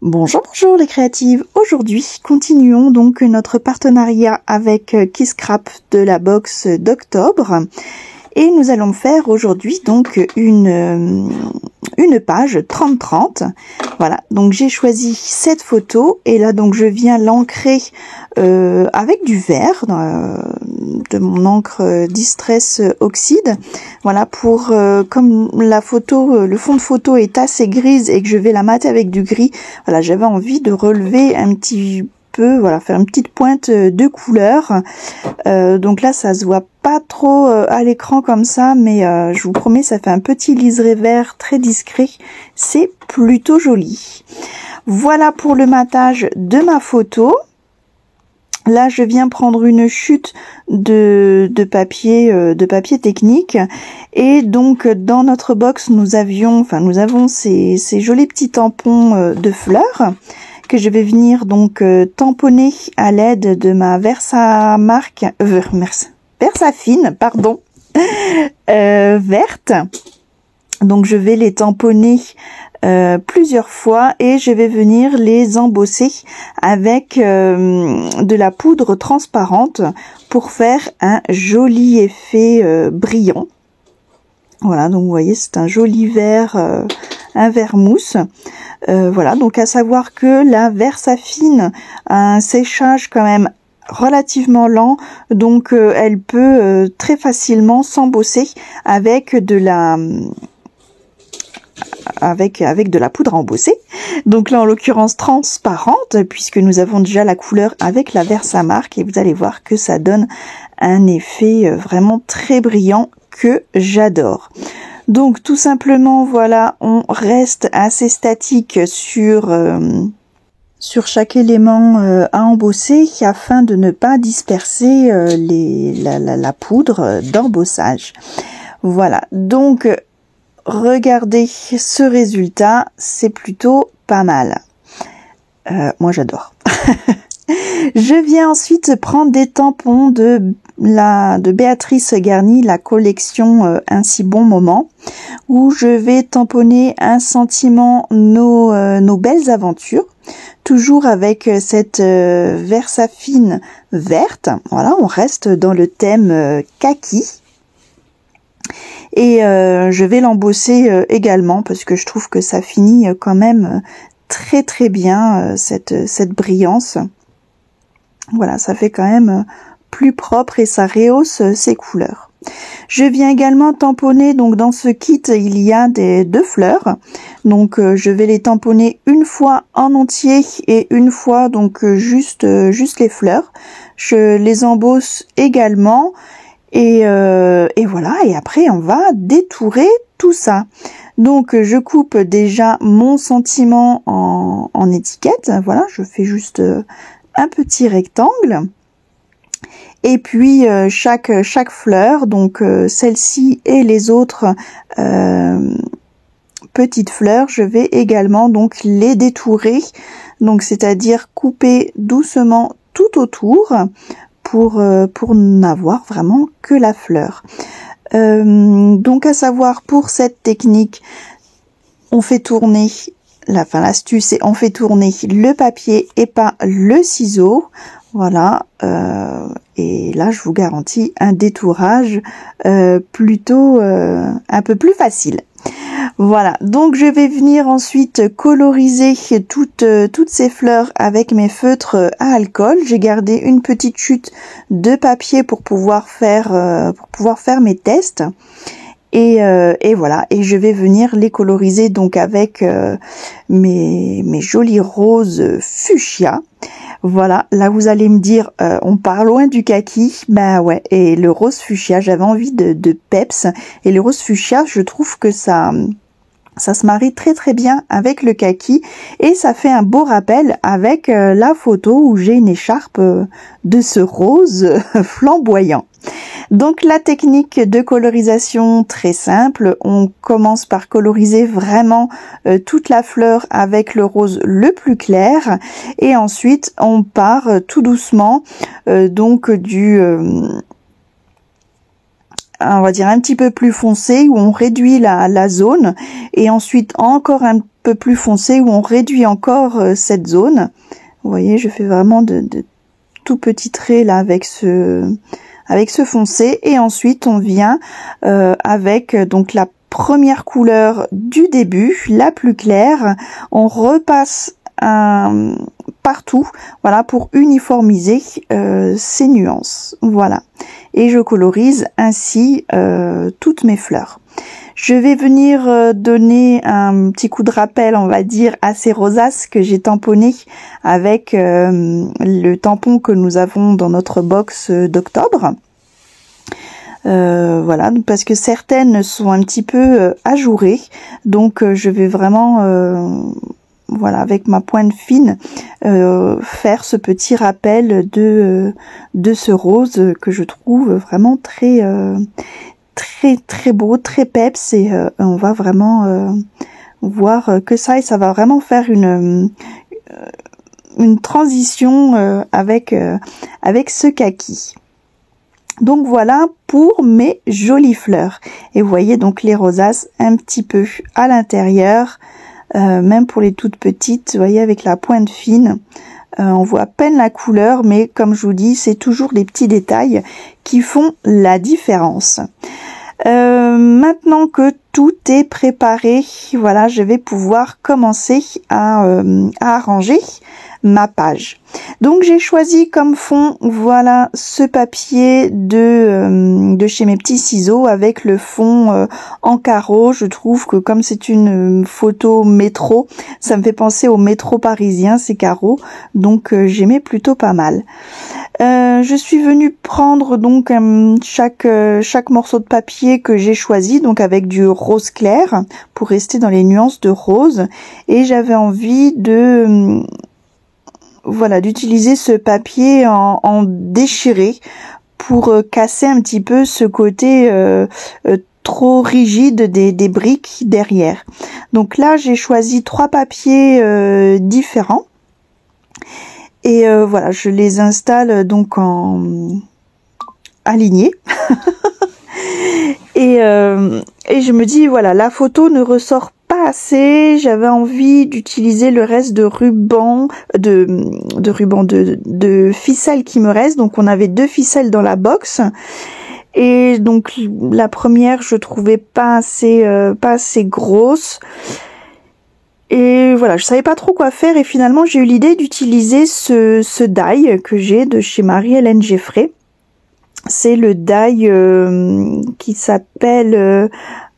Bonjour, bonjour les créatives. Aujourd'hui, continuons donc notre partenariat avec Kisscrap de la box d'octobre. Et nous allons faire aujourd'hui donc une page 30-30. Voilà, donc j'ai choisi cette photo et là donc je viens l'ancrer avec du vert, de mon encre Distress Oxide. Voilà, pour comme la photo, le fond de photo est assez grise et que je vais la mater avec du gris, voilà, j'avais envie de relever un petit peu, voilà, faire une petite pointe de couleur. Donc là ça se voit pas trop à l'écran comme ça, mais je vous promets, ça fait un petit liseré vert très discret, c'est plutôt joli. Voilà pour le matage de ma photo. Là, je viens prendre une chute de papier technique, et donc dans notre box nous avons ces jolis petits tampons de fleurs que je vais venir donc tamponner à l'aide de ma Versafine, pardon, verte. Donc je vais les tamponner plusieurs fois et je vais venir les embosser avec de la poudre transparente pour faire un joli effet brillant. Voilà, donc vous voyez, c'est un joli vert, un vert mousse. Voilà, donc à savoir que la Versafine a un séchage quand même relativement lent, donc elle peut très facilement s'embosser avec de la poudre à embosser. Donc là en l'occurrence transparente, puisque nous avons déjà la couleur avec la Versamark, et vous allez voir que ça donne un effet vraiment très brillant que j'adore. Donc tout simplement, voilà, on reste assez statique sur chaque élément à embosser afin de ne pas disperser la poudre d'embossage. Voilà, donc regardez ce résultat, c'est plutôt pas mal. Moi j'adore. Je viens ensuite prendre des tampons de Béatrice Garni, la collection Un si bon moment, où je vais tamponner un sentiment nos belles aventures, toujours avec cette Versafine verte. Voilà, on reste dans le thème kaki. Et je vais l'embosser également parce que je trouve que ça finit quand même très très bien cette brillance. Voilà, ça fait quand même plus propre et ça rehausse ses couleurs. Je viens également tamponner, donc dans ce kit il y a deux fleurs, donc je vais les tamponner une fois en entier et une fois donc juste les fleurs. Je les embosse également. Et voilà, et après on va détourer tout ça. Donc je coupe déjà mon sentiment en étiquette. Voilà, je fais juste un petit rectangle. Et puis chaque fleur, donc celle-ci et les autres petites fleurs, je vais également donc les détourer. Donc c'est-à-dire couper doucement tout autour pour n'avoir vraiment que la fleur. Donc à savoir, pour cette technique, on fait tourner, l'astuce c'est on fait tourner le papier et pas le ciseau. Voilà, et là je vous garantis un détourage plutôt un peu plus facile. Voilà, donc je vais venir ensuite coloriser toutes ces fleurs avec mes feutres à alcool. J'ai gardé une petite chute de papier pour pouvoir faire mes tests. Et voilà, et je vais venir les coloriser donc avec mes jolis roses fuchsia. Voilà, là vous allez me dire, on part loin du kaki. Ben ouais, et le rose fuchsia, j'avais envie de peps, et le rose fuchsia, je trouve que ça se marie très très bien avec le kaki, et ça fait un beau rappel avec la photo où j'ai une écharpe de ce rose flamboyant. Donc la technique de colorisation très simple, on commence par coloriser vraiment toute la fleur avec le rose le plus clair, et ensuite on part tout doucement donc on va dire un petit peu plus foncé où on réduit la zone, et ensuite encore un peu plus foncé où on réduit encore cette zone. Vous voyez, je fais vraiment de tout petits traits là avec ce foncé, et ensuite on vient avec donc la première couleur du début, la plus claire, on repasse partout, voilà, pour uniformiser ces nuances, voilà, et je colorise ainsi toutes mes fleurs. Je vais venir donner un petit coup de rappel, on va dire, à ces rosaces que j'ai tamponnées avec le tampon que nous avons dans notre box d'octobre. Voilà, parce que certaines sont un petit peu ajourées, donc je vais vraiment voilà, avec ma pointe fine faire ce petit rappel de ce rose que je trouve vraiment très beau, très peps, et on va vraiment voir que ça, et ça va vraiment faire une transition avec ce kaki. Donc voilà pour mes jolies fleurs, et vous voyez donc les rosaces un petit peu à l'intérieur, même pour les toutes petites, vous voyez, avec la pointe fine, on voit à peine la couleur, mais comme je vous dis, c'est toujours les petits détails qui font la différence. Maintenant que tout est préparé, voilà, je vais pouvoir commencer à arranger ma page. Donc j'ai choisi comme fond, voilà, ce papier de chez Mes Petits Ciseaux avec le fond en carreau. Je trouve que comme c'est une photo métro, ça me fait penser au métro parisien, ces carreaux, donc j'aimais plutôt pas mal. Je suis venue prendre donc chaque morceau de papier que j'ai choisi, donc avec du rose clair pour rester dans les nuances de rose, et j'avais envie de voilà, d'utiliser ce papier en déchiré pour casser un petit peu ce côté trop rigide des briques derrière. Donc là, j'ai choisi 3 papiers différents. Et voilà, je les installe donc en alignés. et je me dis, voilà, la photo ne ressort pas assez. J'avais envie d'utiliser le reste de ruban, de ficelles qui me reste. Donc on avait 2 ficelles dans la box. Et donc la première, je trouvais pas assez grosse. Et voilà, je savais pas trop quoi faire, et finalement j'ai eu l'idée d'utiliser ce die que j'ai de chez Marie-Hélène Geffray. C'est le die qui s'appelle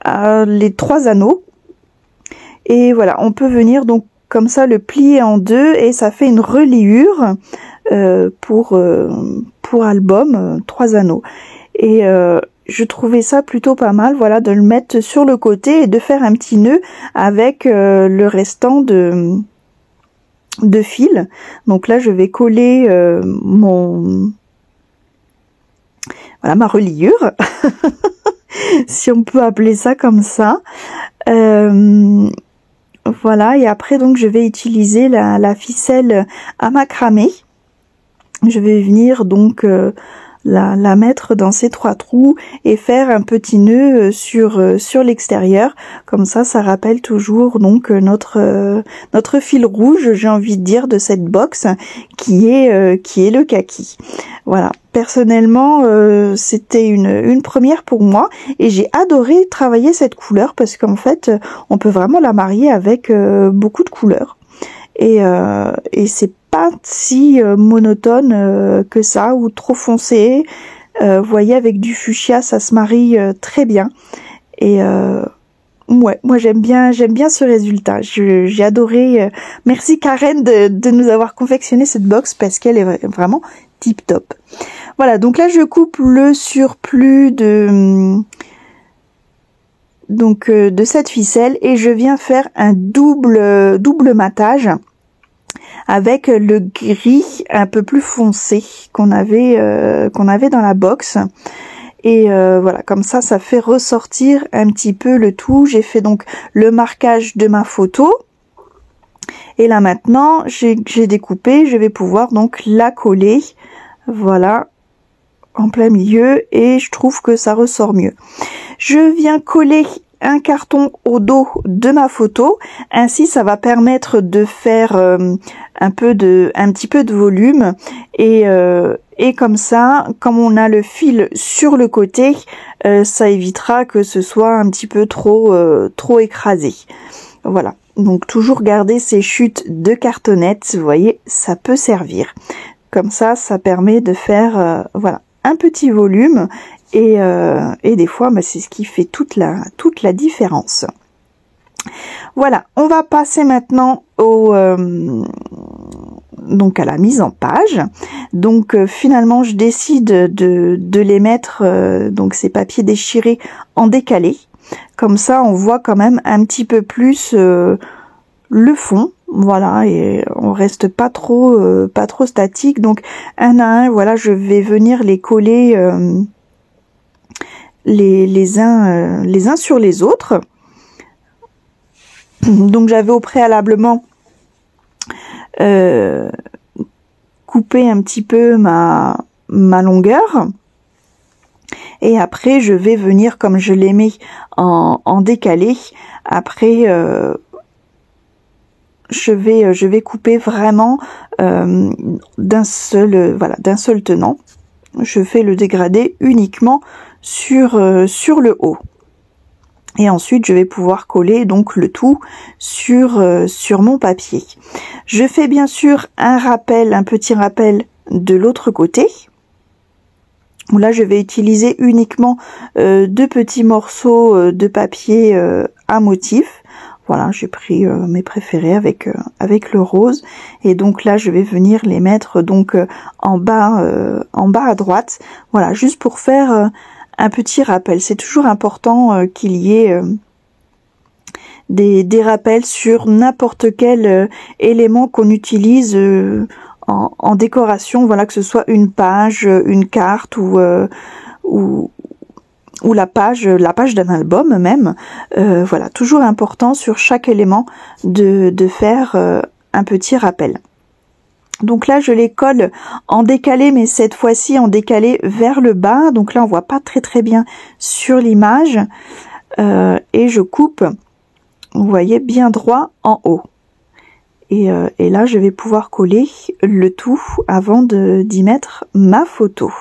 les 3 anneaux. Et voilà, on peut venir donc comme ça le plier en 2, et ça fait une reliure pour album 3 anneaux. Et je trouvais ça plutôt pas mal, voilà, de le mettre sur le côté et de faire un petit nœud avec le restant de fil. Donc là, je vais coller voilà, ma reliure, si on peut appeler ça comme ça. Voilà, et après donc je vais utiliser la ficelle à macramé. Je vais venir donc la mettre dans ces 3 trous et faire un petit nœud sur l'extérieur. Comme ça rappelle toujours donc notre fil rouge, j'ai envie de dire, de cette box qui est le kaki. Voilà. Personnellement, c'était une première pour moi, et j'ai adoré travailler cette couleur parce qu'en fait, on peut vraiment la marier avec beaucoup de couleurs. Et c'est pas si monotone que ça, ou trop foncé. Vous voyez, avec du fuchsia, ça se marie très bien. Et ouais, moi j'aime bien ce résultat. J'ai adoré. Merci Karen de nous avoir confectionné cette box, parce qu'elle est vraiment tip top. Voilà, donc là je coupe le surplus de cette ficelle, et je viens faire un double matage avec le gris un peu plus foncé qu'on avait dans la box. Et voilà, comme ça fait ressortir un petit peu le tout. J'ai fait donc le marquage de ma photo, et là maintenant j'ai découpé, je vais pouvoir donc la coller, voilà, en plein milieu et je trouve que ça ressort mieux. Je viens coller un carton au dos de ma photo, ainsi ça va permettre de faire un petit peu de volume et comme ça, comme on a le fil sur le côté, ça évitera que ce soit un petit peu trop écrasé. Voilà, donc toujours garder ces chutes de cartonnettes, vous voyez, ça peut servir. Comme ça permet de faire voilà, un petit volume et des fois c'est ce qui fait toute la différence. Voilà, on va passer maintenant donc à la mise en page. Donc finalement je décide de les mettre donc ces papiers déchirés en décalé. Comme ça on voit quand même un petit peu plus le fond. Voilà, et on reste pas trop statique. Donc un à un, voilà, je vais venir les coller les uns sur les autres. Donc j'avais au préalablement coupé un petit peu ma longueur. Et après je vais venir, comme je l'ai mis en décalé, après je vais couper vraiment d'un seul tenant. Je fais le dégradé uniquement sur le haut. Et ensuite, je vais pouvoir coller donc le tout sur mon papier. Je fais bien sûr un petit rappel de l'autre côté. Là, je vais utiliser uniquement 2 petits morceaux de papier à motif. Voilà, j'ai pris mes préférés avec le rose. Et donc là, je vais venir les mettre donc en bas à droite. Voilà, juste pour faire un petit rappel. C'est toujours important qu'il y ait des rappels sur n'importe quel élément qu'on utilise en décoration. Voilà, que ce soit une page, une carte ou la page d'un album même. Voilà, toujours important sur chaque élément de faire un petit rappel. Donc là, je les colle en décalé, mais cette fois-ci en décalé vers le bas. Donc là, on voit pas très bien sur l'image. Et je coupe, vous voyez, bien droit en haut. Et là, je vais pouvoir coller le tout avant d'y mettre ma photo.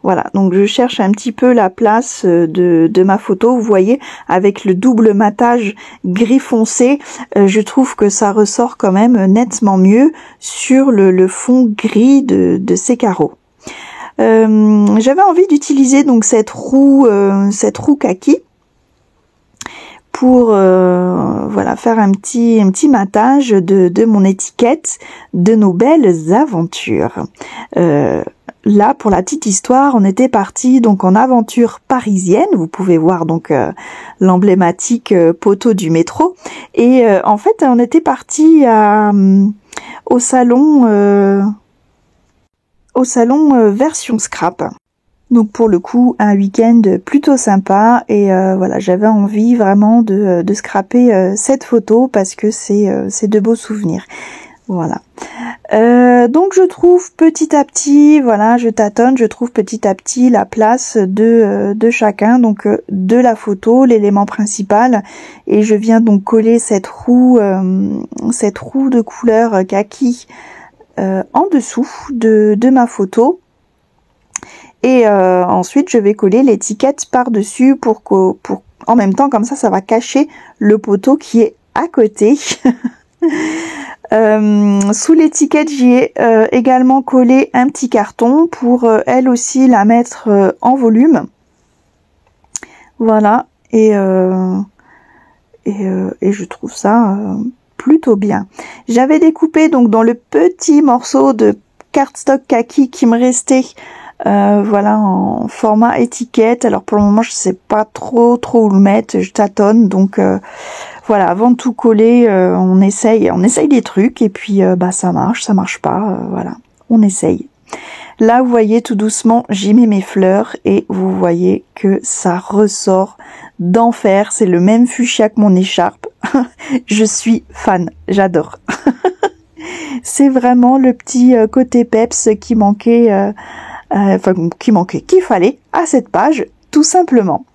Voilà, donc je cherche un petit peu la place de ma photo. Vous voyez, avec le double matage gris foncé, je trouve que ça ressort quand même nettement mieux sur le fond gris de ces carreaux. J'avais envie d'utiliser donc cette roue kaki pour voilà, faire un petit matage de mon étiquette de nos belles aventures. Là, pour la petite histoire, on était parti donc en aventure parisienne. Vous pouvez voir donc l'emblématique poteau du métro. Et en fait, on était parti au salon version scrap. Donc pour le coup, un week-end plutôt sympa et voilà, j'avais envie vraiment de scraper cette photo parce que c'est de beaux souvenirs. Voilà. Donc je trouve petit à petit, voilà, je tâtonne, je trouve petit à petit la place de chacun, donc de la photo, l'élément principal, et je viens donc coller cette roue de couleur kaki en dessous de ma photo. Et ensuite, je vais coller l'étiquette par-dessus pour en même temps, comme ça va cacher le poteau qui est à côté. Sous l'étiquette, j'y ai également collé un petit carton pour elle aussi la mettre en volume. Voilà, et je trouve ça plutôt bien. J'avais découpé donc dans le petit morceau de cardstock kaki qui me restait, voilà, en format étiquette. Alors pour le moment, je sais pas trop où le mettre, je tâtonne, donc voilà, avant de tout coller, on essaye des trucs et puis ça marche pas, voilà, on essaye. Là, vous voyez, tout doucement, j'y mets mes fleurs et vous voyez que ça ressort d'enfer. C'est le même fuchsia que mon écharpe. Je suis fan, j'adore. C'est vraiment le petit côté peps qui manquait qu'il fallait à cette page, tout simplement.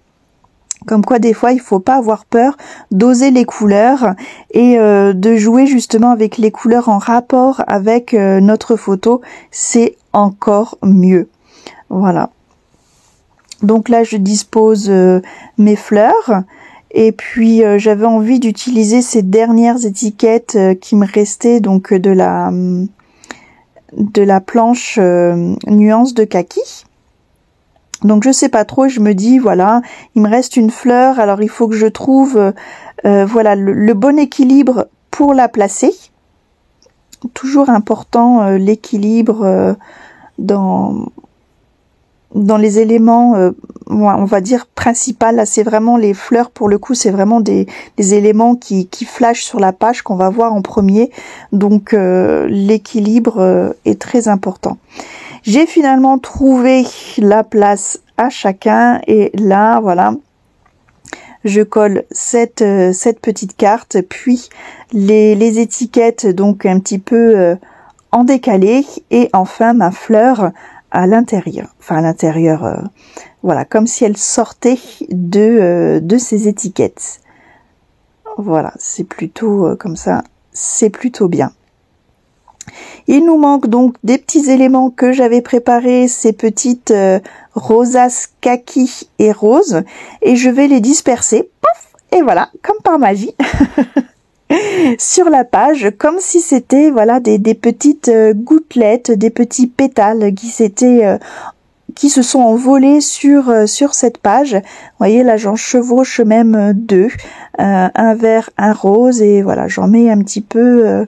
Comme quoi des fois il faut pas avoir peur d'oser les couleurs et de jouer justement avec les couleurs en rapport avec notre photo, c'est encore mieux. Voilà. Donc là je dispose mes fleurs et puis j'avais envie d'utiliser ces dernières étiquettes qui me restaient donc de la planche nuance de kaki. Donc je sais pas trop, je me dis voilà, il me reste une fleur, alors il faut que je trouve voilà le bon équilibre pour la placer. Toujours important l'équilibre dans les éléments, on va dire principal. Là c'est vraiment les fleurs, pour le coup c'est vraiment des éléments qui flashent sur la page qu'on va voir en premier. Donc l'équilibre est très important. J'ai finalement trouvé la place à chacun et là, voilà, je colle cette petite carte, puis les étiquettes donc un petit peu en décalé et enfin ma fleur à l'intérieur. Enfin à l'intérieur, voilà, comme si elle sortait de ces étiquettes. Voilà, c'est plutôt comme ça, c'est plutôt bien. Il nous manque donc des petits éléments que j'avais préparés, ces petites rosaces kaki et roses, et je vais les disperser, pof, et voilà, comme par magie, sur la page, comme si c'était voilà des petites gouttelettes, des petits pétales qui se sont envolés sur cette page. Vous voyez là, j'en chevauche même deux, un vert, un rose, et voilà, j'en mets un petit peu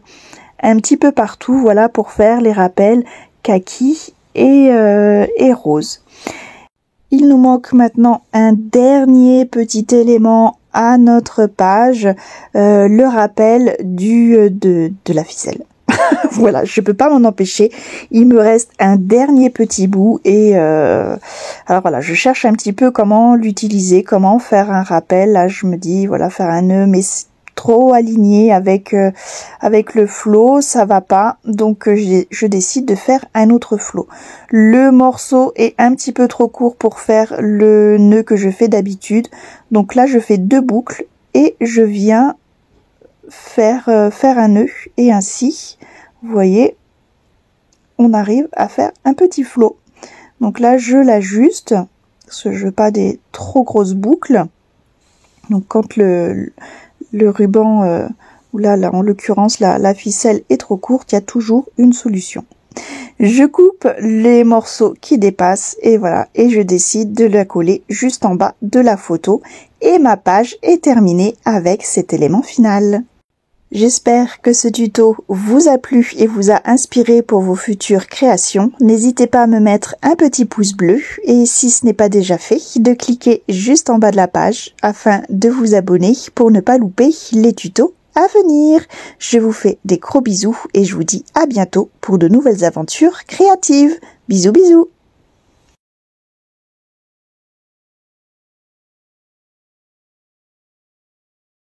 partout, voilà, pour faire les rappels kaki et rose. Il nous manque maintenant un dernier petit élément à notre page, le rappel de la ficelle. Voilà, je peux pas m'en empêcher. Il me reste un dernier petit bout et alors voilà, je cherche un petit peu comment l'utiliser, comment faire un rappel. Là, je me dis voilà, faire un nœud, mais trop aligné avec le flot, ça va pas, donc je décide de faire un autre flot. Le morceau est un petit peu trop court pour faire le nœud que je fais d'habitude, donc là je fais 2 boucles et je viens faire un nœud, et ainsi vous voyez on arrive à faire un petit flot. Donc là je l'ajuste parce que je veux pas des trop grosses boucles. Donc quand le ruban, ou là en l'occurrence la ficelle est trop courte, il y a toujours une solution. Je coupe les morceaux qui dépassent et voilà, et je décide de la coller juste en bas de la photo et ma page est terminée avec cet élément final. J'espère que ce tuto vous a plu et vous a inspiré pour vos futures créations. N'hésitez pas à me mettre un petit pouce bleu et si ce n'est pas déjà fait, de cliquer juste en bas de la page afin de vous abonner pour ne pas louper les tutos à venir. Je vous fais des gros bisous et je vous dis à bientôt pour de nouvelles aventures créatives. Bisous bisous.